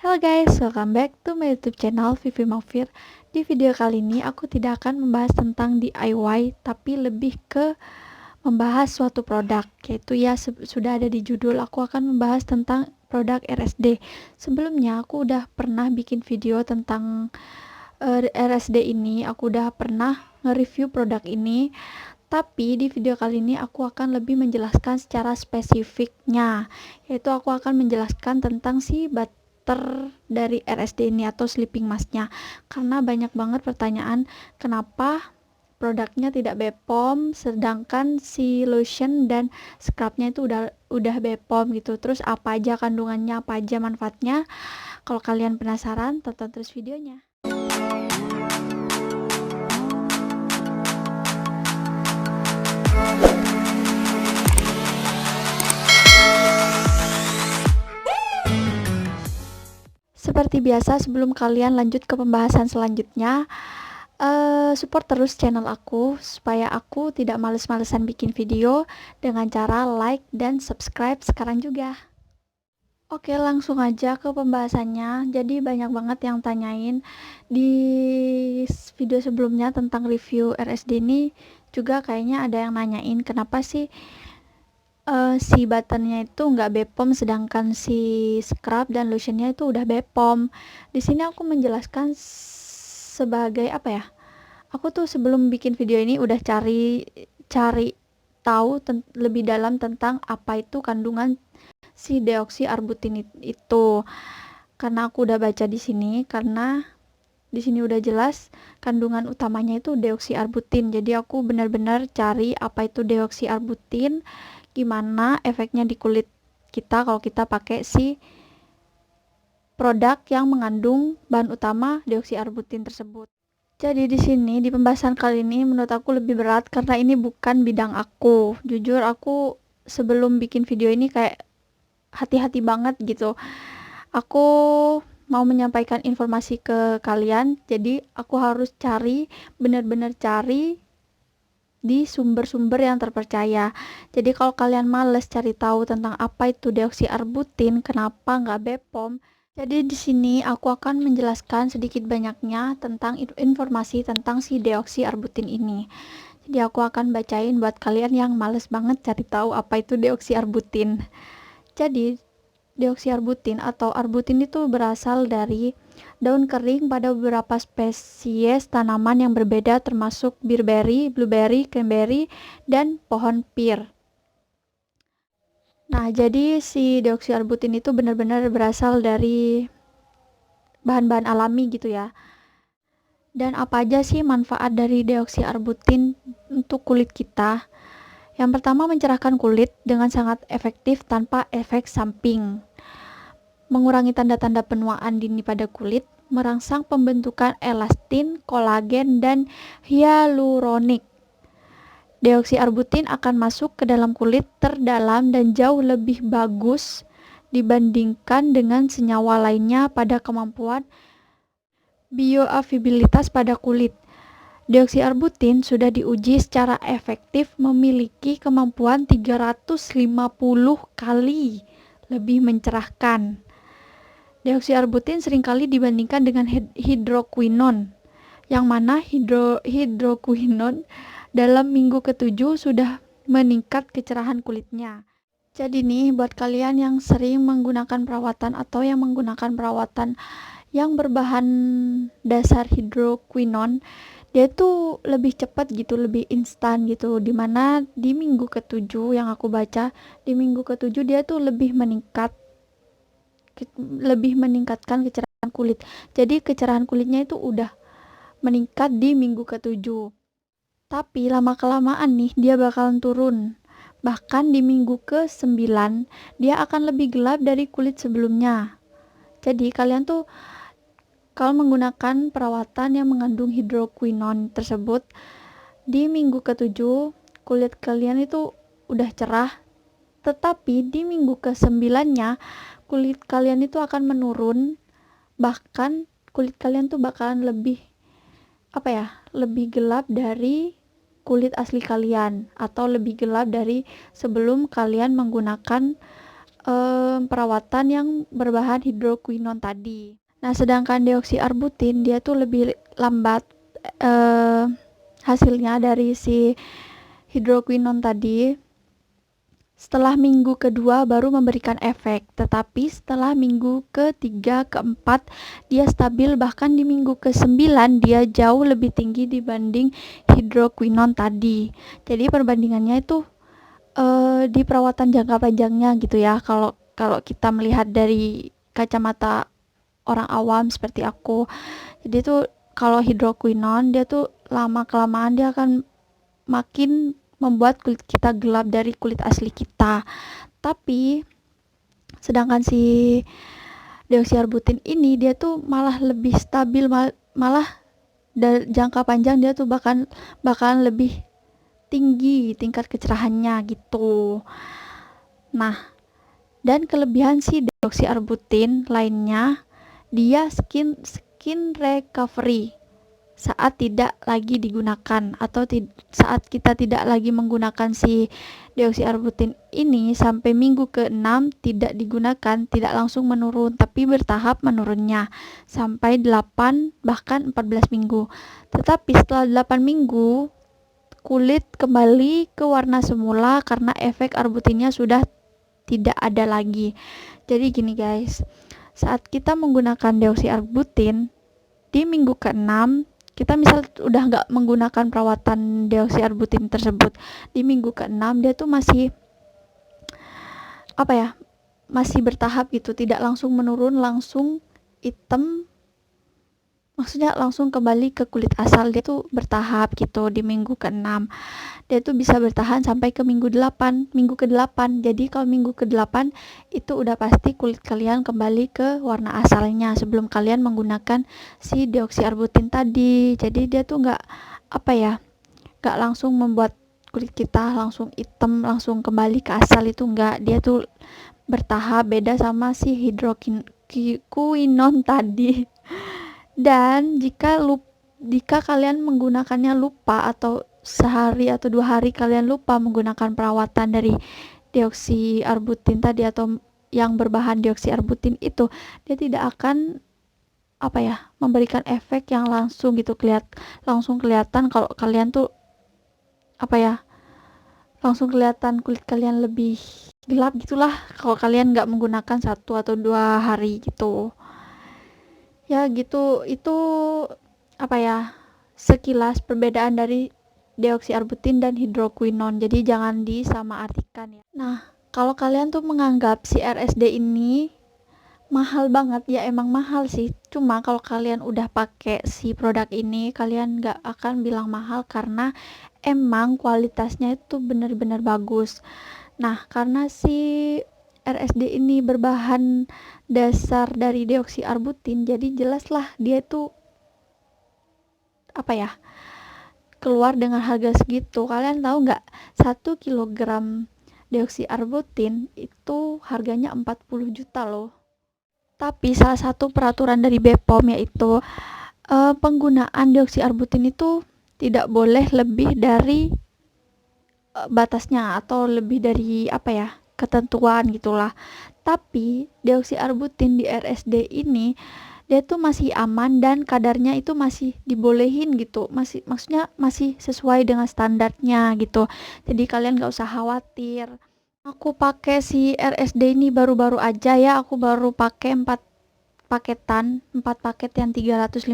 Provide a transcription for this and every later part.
Hello guys, welcome back to my YouTube channel Vivi Maufir. Di video kali ini aku tidak akan membahas tentang DIY, tapi lebih ke membahas suatu produk, yaitu ya sudah ada di judul. Aku akan membahas tentang produk RSD. Sebelumnya aku udah pernah bikin video tentang RSD ini, aku udah pernah nge-review produk ini. Tapi di video kali ini aku akan lebih menjelaskan secara spesifiknya, yaitu aku akan menjelaskan tentang si butter dari RSD ini atau sleeping masknya, karena banyak banget pertanyaan kenapa produknya tidak BPOM sedangkan si lotion dan scrubnya itu udah BPOM gitu. Terus apa aja kandungannya, apa aja manfaatnya. Kalau kalian penasaran, tonton terus videonya. Seperti biasa, sebelum kalian lanjut ke pembahasan selanjutnya, support terus channel aku supaya aku tidak males-malesan bikin video dengan cara like dan subscribe sekarang juga. Oke, langsung aja ke pembahasannya. Jadi banyak banget yang tanyain di video sebelumnya tentang review RSD ini, juga kayaknya ada yang nanyain kenapa sih si buttonnya itu nggak BPOM sedangkan si scrub dan lotionnya itu udah BPOM. Di sini aku menjelaskan sebagai apa ya? Aku tuh sebelum bikin video ini udah cari tahu lebih dalam tentang apa itu kandungan si deoksiarbutin itu. Karena aku udah baca di sini, karena di sini udah jelas kandungan utamanya itu deoksiarbutin. Jadi aku benar-benar cari apa itu deoksiarbutin, gimana efeknya di kulit kita kalau kita pakai si produk yang mengandung bahan utama deoksiarbutin tersebut. Jadi di sini di pembahasan kali ini menurut aku lebih berat karena ini bukan bidang aku. Jujur aku sebelum bikin video ini kayak hati-hati banget gitu. Aku mau menyampaikan informasi ke kalian, jadi aku harus benar-benar cari di sumber-sumber yang terpercaya. Jadi kalau kalian males cari tahu tentang apa itu deoksiarbutin, kenapa nggak BPOM, jadi di sini aku akan menjelaskan sedikit banyaknya tentang informasi tentang si deoksiarbutin ini. Jadi aku akan bacain buat kalian yang males banget cari tahu apa itu deoksiarbutin. Jadi deoksiarbutin atau arbutin itu berasal dari daun kering pada beberapa spesies tanaman yang berbeda termasuk birberry, blueberry, cranberry, dan pohon pir. Nah, jadi si deoksiarbutin itu benar-benar berasal dari bahan-bahan alami gitu ya. Dan apa aja sih manfaat dari deoksiarbutin untuk kulit kita? Yang pertama, mencerahkan kulit dengan sangat efektif tanpa efek samping. Mengurangi tanda-tanda penuaan dini pada kulit, merangsang pembentukan elastin, kolagen, dan hyaluronik. Deoksiarbutin akan masuk ke dalam kulit terdalam dan jauh lebih bagus dibandingkan dengan senyawa lainnya pada kemampuan bioavailabilitas pada kulit. Deoksiarbutin sudah diuji secara efektif memiliki kemampuan 350 kali lebih mencerahkan. Deoksiarbutin seringkali dibandingkan dengan hidroquinon, yang mana hidroquinon dalam minggu ke-7 sudah meningkat kecerahan kulitnya. Jadi nih, buat kalian yang sering menggunakan perawatan atau yang menggunakan perawatan yang berbahan dasar hidroquinon, dia tuh lebih cepat gitu, lebih instan gitu, dimana di minggu ke-7 yang aku baca, di minggu ke-7 dia tuh lebih meningkatkan kecerahan kulit. Jadi kecerahan kulitnya itu udah meningkat di minggu ke-7. Tapi lama-kelamaan nih dia bakalan turun. Bahkan di minggu ke-9 dia akan lebih gelap dari kulit sebelumnya. Jadi kalian tuh kalau menggunakan perawatan yang mengandung hidroquinon tersebut, di minggu ke-7 kulit kalian itu udah cerah, tetapi di minggu ke-9-nya kulit kalian itu akan menurun, bahkan kulit kalian tuh bakalan lebih lebih gelap dari kulit asli kalian, atau lebih gelap dari sebelum kalian menggunakan perawatan yang berbahan hidroquinon tadi. Nah, sedangkan deoksiarbutin dia tuh lebih lambat hasilnya dari si hidroquinon tadi. Setelah minggu kedua baru memberikan efek, tetapi setelah minggu ketiga, keempat dia stabil, bahkan di minggu ke-9 dia jauh lebih tinggi dibanding hidroquinon tadi. Jadi perbandingannya itu di perawatan jangka panjangnya gitu ya. Kalau kita melihat dari kacamata orang awam seperti aku. Jadi tuh kalau hidroquinon dia tuh lama kelamaan dia akan makin membuat kulit kita gelap dari kulit asli kita. Tapi sedangkan si deoksiarbutin ini dia tuh malah lebih stabil, malah jangka panjang dia tuh bahkan lebih tinggi tingkat kecerahannya gitu. Nah, dan kelebihan si deoksiarbutin lainnya, dia skin recovery saat tidak lagi digunakan atau saat kita tidak lagi menggunakan si deoksiarbutin ini sampai minggu ke-6 tidak digunakan, tidak langsung menurun tapi bertahap menurunnya sampai 8 bahkan 14 minggu. Tetapi setelah 8 minggu kulit kembali ke warna semula karena efek arbutinnya sudah tidak ada lagi. Jadi gini guys, saat kita menggunakan deoksiarbutin di minggu ke-6 kita misal udah nggak menggunakan perawatan deoksiarbutin tersebut, di minggu ke-6 dia tuh masih masih bertahap gitu, tidak langsung menurun langsung hitam, maksudnya langsung kembali ke kulit asal. Dia tuh bertahap gitu. Di minggu ke-6 dia tuh bisa bertahan sampai ke minggu ke-8. Jadi kalau minggu ke-8 itu udah pasti kulit kalian kembali ke warna asalnya sebelum kalian menggunakan si deoksiarbutin tadi. Jadi dia tuh nggak langsung membuat kulit kita langsung hitam, langsung kembali ke asal, itu enggak. Dia tuh bertahap, beda sama si hidroquinon tadi. Dan jika kalian menggunakannya lupa, atau sehari atau 2 hari kalian lupa menggunakan perawatan dari deoksiarbutin tadi atau yang berbahan deoksiarbutin itu, dia tidak akan memberikan efek yang langsung gitu, langsung kelihatan kalau kalian tuh langsung kelihatan kulit kalian lebih gelap gitulah kalau kalian nggak menggunakan 1 atau 2 hari gitu. Ya gitu, itu sekilas perbedaan dari deoksiarbutin dan hidroquinon. Jadi jangan disamaartikan ya. Nah, kalau kalian tuh menganggap si RSD ini mahal banget, ya emang mahal sih. Cuma kalau kalian udah pakai si produk ini, kalian nggak akan bilang mahal karena emang kualitasnya itu benar-benar bagus. Nah, karena si RSD ini berbahan dasar dari deoksiarbutin, jadi jelaslah dia itu keluar dengan harga segitu. Kalian tahu nggak, 1 kilogram deoksiarbutin itu harganya 40 juta loh. Tapi salah satu peraturan dari BPOM yaitu penggunaan deoksiarbutin itu tidak boleh lebih dari batasnya atau lebih dari ketentuan gitulah. Tapi deoksiarbutin di RSD ini dia tuh masih aman dan kadarnya itu masih dibolehin gitu, maksudnya masih sesuai dengan standarnya gitu. Jadi kalian gak usah khawatir. Aku pakai si RSD ini baru-baru aja ya, aku baru pakai 4 paket yang 350.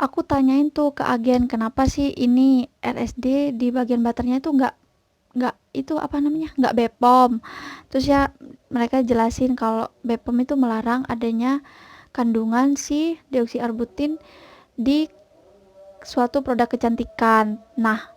Aku tanyain tuh ke agen, kenapa sih ini RSD di bagian butternya itu nggak nggak BPOM. Terus ya mereka jelasin kalau BPOM itu melarang adanya kandungan si deoksiarbutin di suatu produk kecantikan. Nah,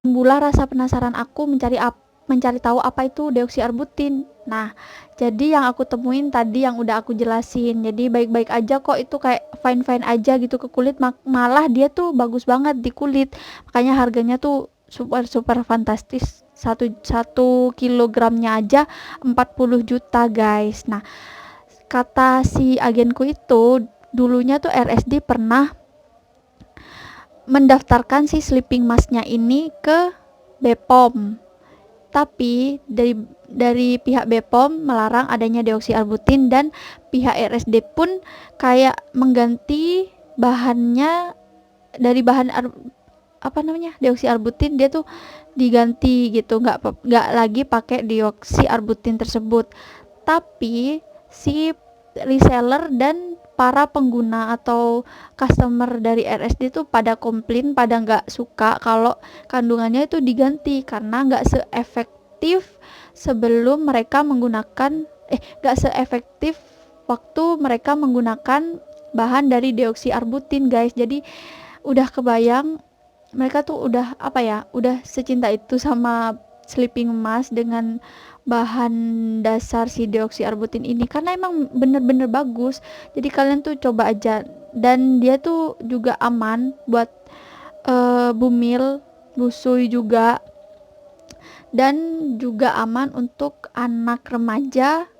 timbullah rasa penasaran aku mencari tahu apa itu deoksiarbutin. Nah, jadi yang aku temuin tadi yang udah aku jelasin. Jadi baik-baik aja kok, itu kayak fine-fine aja gitu ke kulit, malah dia tuh bagus banget di kulit. Makanya harganya tuh super fantastis. 1 kilogramnya aja 40 juta guys. Nah, kata si agenku itu dulunya tuh RSD pernah mendaftarkan si sleeping masknya ini ke BPOM, tapi dari dari pihak BPOM melarang adanya deoksiarbutin, dan pihak RSD pun kayak mengganti bahannya dari bahan deoksiarbutin, dia tuh diganti gitu, nggak lagi pakai deoksiarbutin tersebut. Tapi si reseller dan para pengguna atau customer dari RSD tuh pada komplain, pada nggak suka kalau kandungannya itu diganti, karena nggak seefektif sebelum mereka menggunakan nggak seefektif waktu mereka menggunakan bahan dari deoksiarbutin, guys. Jadi udah kebayang mereka tuh udah secinta itu sama sleeping mask dengan bahan dasar si deoksiarbutin ini, karena emang bener-bener bagus. Jadi kalian tuh coba aja, dan dia tuh juga aman buat bumil, busui juga, dan juga aman untuk anak remaja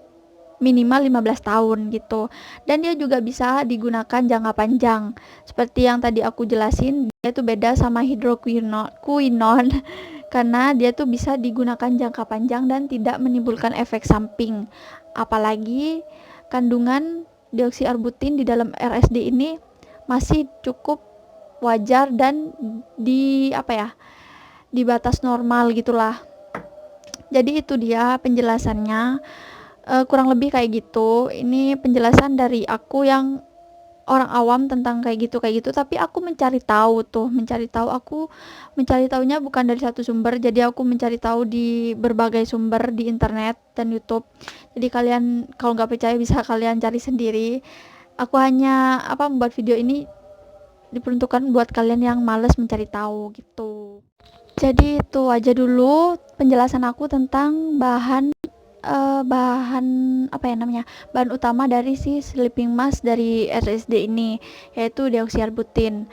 minimal 15 tahun gitu. Dan dia juga bisa digunakan jangka panjang. Seperti yang tadi aku jelasin, dia tuh beda sama hidroquinone karena dia tuh bisa digunakan jangka panjang dan tidak menimbulkan efek samping. Apalagi kandungan deoksiarbutin di dalam RSD ini masih cukup wajar dan di batas normal gitulah. Jadi itu dia penjelasannya. Kurang lebih kayak gitu. Ini penjelasan dari aku yang orang awam tentang kayak gitu, tapi aku mencari tahu, aku mencari tahunya bukan dari satu sumber, jadi aku mencari tahu di berbagai sumber di internet dan YouTube. Jadi kalian kalau nggak percaya bisa kalian cari sendiri. Aku hanya membuat video ini diperuntukkan buat kalian yang males mencari tahu gitu. Jadi itu aja dulu penjelasan aku tentang bahan bahan utama dari si sleeping mask dari RSD ini, yaitu deoksiarbutin.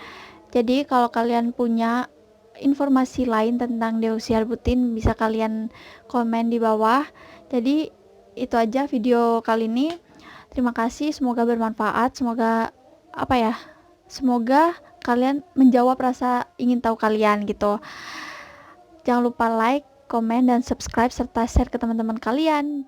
Jadi kalau kalian punya informasi lain tentang deoksiarbutin bisa kalian komen di bawah. Jadi itu aja video kali ini. Terima kasih, semoga bermanfaat, semoga kalian menjawab rasa ingin tahu kalian gitu. Jangan lupa like, komen, dan subscribe serta share ke teman-teman kalian.